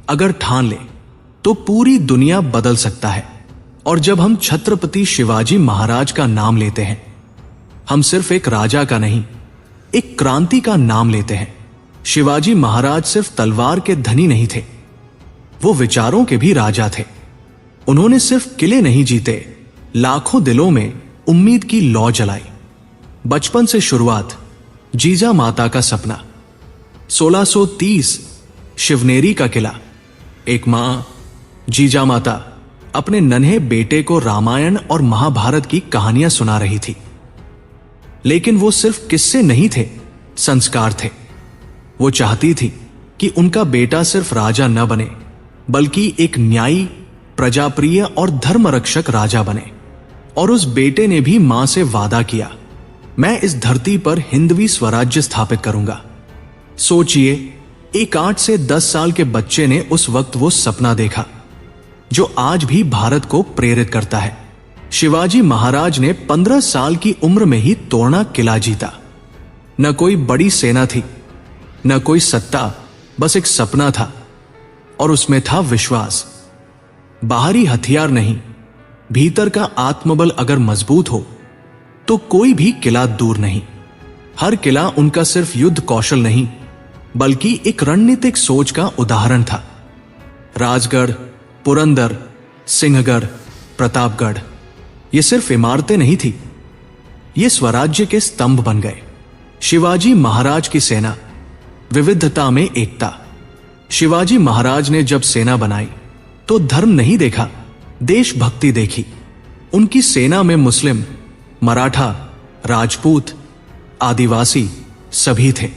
अगर ठान ले तो पूरी दुनिया बदल सकता है। और जब हम छत्रपति शिवाजी महाराज का नाम लेते हैं, हम सिर्फ एक राजा का नहीं, एक क्रांति का नाम लेते हैं। शिवाजी महाराज सिर्फ तलवार के धनी नहीं थे, वो विचारों के भी राजा थे। उन्होंने सिर्फ किले नहीं जीते, लाखों दिलों में उम्मीद की लौ जलाई। बचपन से शुरुआत, जीजा माता का सपना। 1630 शिवनेरी का किला। एक मां, जीजा माता, अपने नन्हे बेटे को रामायण और महाभारत की कहानियां सुना रही थी। लेकिन वो सिर्फ किस्से नहीं थे, संस्कार थे। वो चाहती थी कि उनका बेटा सिर्फ राजा न बने, बल्कि एक न्यायी, प्रजाप्रिय और धर्मरक्षक राजा बने। और उस बेटे ने भी मां से वादा किया, मैं इस धरती पर हिंदवी स्वराज्य स्थापित करूंगा। सोचिए, एक 8 से 10 साल के बच्चे ने उस वक्त वो सपना देखा जो आज भी भारत को प्रेरित करता है। शिवाजी महाराज ने 15 साल की उम्र में ही तोड़ना किला जीता। न कोई बड़ी सेना थी, न कोई सत्ता, बस एक सपना था, और उसमें था विश्वास। बाहरी हथियार नहीं, भीतर का आत्मबल अगर मजबूत हो तो कोई भी किला दूर नहीं। हर किला उनका सिर्फ युद्ध कौशल नहीं, बल्कि एक रणनीतिक सोच का उदाहरण था। राजगढ़, पुरंदर, सिंहगढ़, प्रतापगढ़, ये सिर्फ इमारतें नहीं थी, ये स्वराज्य के स्तंभ बन गए। शिवाजी महाराज की सेना, विविधता में एकता। शिवाजी महाराज ने जब सेना बनाई तो धर्म नहीं देखा, देशभक्ति देखी। उनकी सेना में मुस्लिम, मराठा, राजपूत, आदिवासी सभी थे।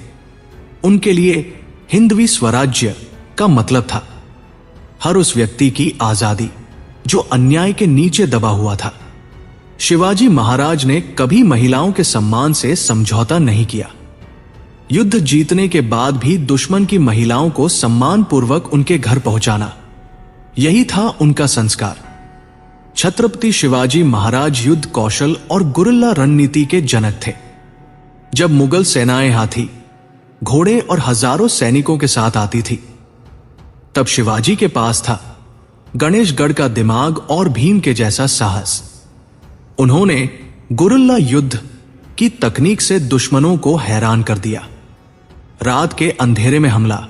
उनके लिए हिंदवी स्वराज्य का मतलब था हर उस व्यक्ति की आजादी जो अन्याय के नीचे दबा हुआ था। शिवाजी महाराज ने कभी महिलाओं के सम्मान से समझौता नहीं किया। युद्ध जीतने के बाद भी दुश्मन की महिलाओं को सम्मानपूर्वक उनके घर पहुंचाना, यही था उनका संस्कार। छत्रपति शिवाजी महाराज युद्ध कौशल और गुरिल्ला रणनीति के जनक थे। जब मुगल सेनाएं हाथी, घोड़े और हजारों सैनिकों के साथ आती थी, तब शिवाजी के पास था गणेशगढ़ का दिमाग और भीम के जैसा साहस। उन्होंने गुरिल्ला युद्ध की तकनीक से दुश्मनों को हैरान कर दिया। रात के अंधेरे में हमला,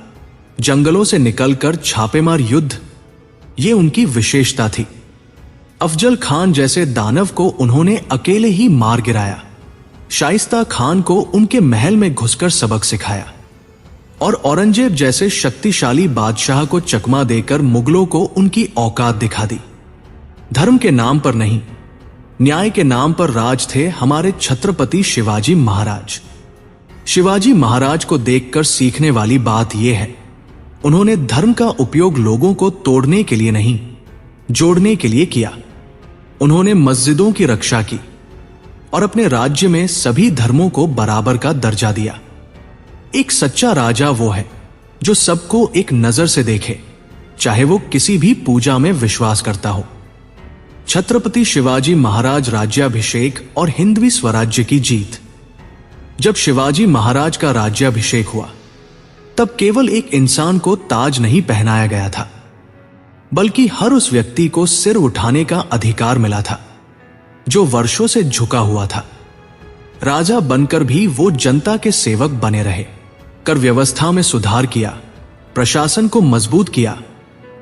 जंगलों से निकलकर छापेमार युद्ध, ये उनकी विशेषता थी। अफजल खान जैसे दानव को उन्होंने अकेले ही मार गिराया। शाइस्ता खान को उनके महल में घुसकर सबक सिखाया, और औरंगजेब जैसे शक्तिशाली बादशाह को चकमा देकर मुगलों को उनकी औकात दिखा दी। धर्म के नाम पर नहीं, न्याय के नाम पर राज थे हमारे छत्रपति शिवाजी महाराज। शिवाजी महाराज को देखकर सीखने वाली बात यह है, उन्होंने धर्म का उपयोग लोगों को तोड़ने के लिए नहीं, जोड़ने के लिए किया। उन्होंने मस्जिदों की रक्षा की और अपने राज्य में सभी धर्मों को बराबर का दर्जा दिया। एक सच्चा राजा वो है जो सबको एक नजर से देखे, चाहे वो किसी भी पूजा में विश्वास करता हो। छत्रपति शिवाजी महाराज राज्याभिषेक और हिंदवी स्वराज्य की जीत। जब शिवाजी महाराज का राज्याभिषेक हुआ, तब केवल एक इंसान को ताज नहीं पहनाया गया था, बल्कि हर उस व्यक्ति को सिर उठाने का अधिकार मिला था जो वर्षों से झुका हुआ था। राजा बनकर भी वो जनता के सेवक बने रहे। कर व्यवस्था में सुधार किया, प्रशासन को मजबूत किया,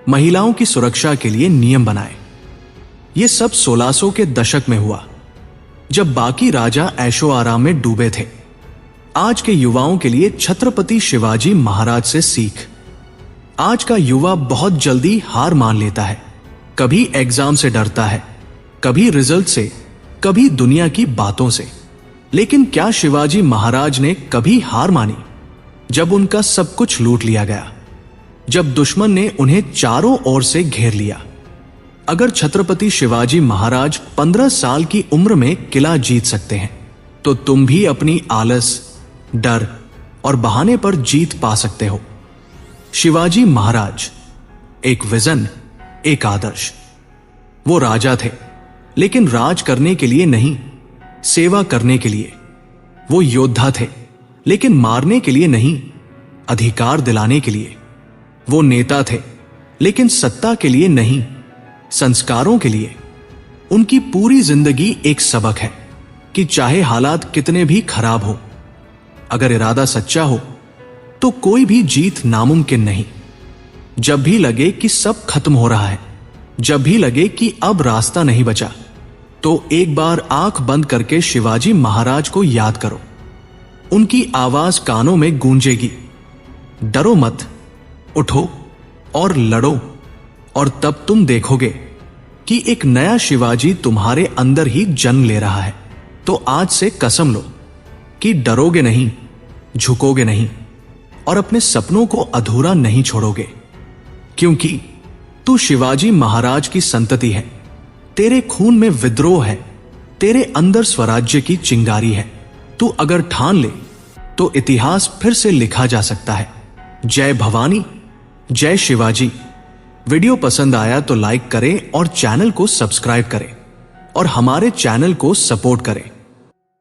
महिलाओं की सुरक्षा के लिए नियम बनाए। ये सब 1600 के दशक में हुआ, जब बाकी राजा ऐशो आराम में डूबे थे। आज के युवाओं के लिए छत्रपति शिवाजी महाराज से सीख। आज का युवा बहुत जल्दी हार मान लेता है, कभी एग्जाम से डरता है, कभी रिजल्ट से, कभी दुनिया की बातों से। लेकिन क्या शिवाजी महाराज ने कभी हार मानी जब उनका सब कुछ लूट लिया गया, जब दुश्मन ने उन्हें चारों ओर से घेर लिया? अगर छत्रपति शिवाजी महाराज 15 साल की उम्र में किला जीत सकते हैं, तो तुम भी अपनी आलस, डर और बहाने पर जीत पा सकते हो। शिवाजी महाराज एक विजन, एक आदर्श। वो राजा थे, लेकिन राज करने के लिए नहीं, सेवा करने के लिए। वो योद्धा थे, लेकिन मारने के लिए नहीं, अधिकार दिलाने के लिए। वो नेता थे, लेकिन सत्ता के लिए नहीं, संस्कारों के लिए। उनकी पूरी जिंदगी एक सबक है कि चाहे हालात कितने भी खराब हो, अगर इरादा सच्चा हो तो कोई भी जीत नामुमकिन नहीं। जब भी लगे कि सब खत्म हो रहा है, जब भी लगे कि अब रास्ता नहीं बचा, तो एक बार आंख बंद करके शिवाजी महाराज को याद करो। उनकी आवाज कानों में गूंजेगी, डरो मत, उठो और लड़ो। और तब तुम देखोगे कि एक नया शिवाजी तुम्हारे अंदर ही जन्म ले रहा है। तो आज से कसम लो कि डरोगे नहीं, झुकोगे नहीं और अपने सपनों को अधूरा नहीं छोड़ोगे, क्योंकि तू शिवाजी महाराज की संतति है। तेरे खून में विद्रोह है, तेरे अंदर स्वराज्य की चिंगारी है। तू अगर ठान ले तो इतिहास फिर से लिखा जा सकता है। जय भवानी, जय शिवाजी। वीडियो पसंद आया तो लाइक करें और चैनल को सब्सक्राइब करें और हमारे चैनल को सपोर्ट करें।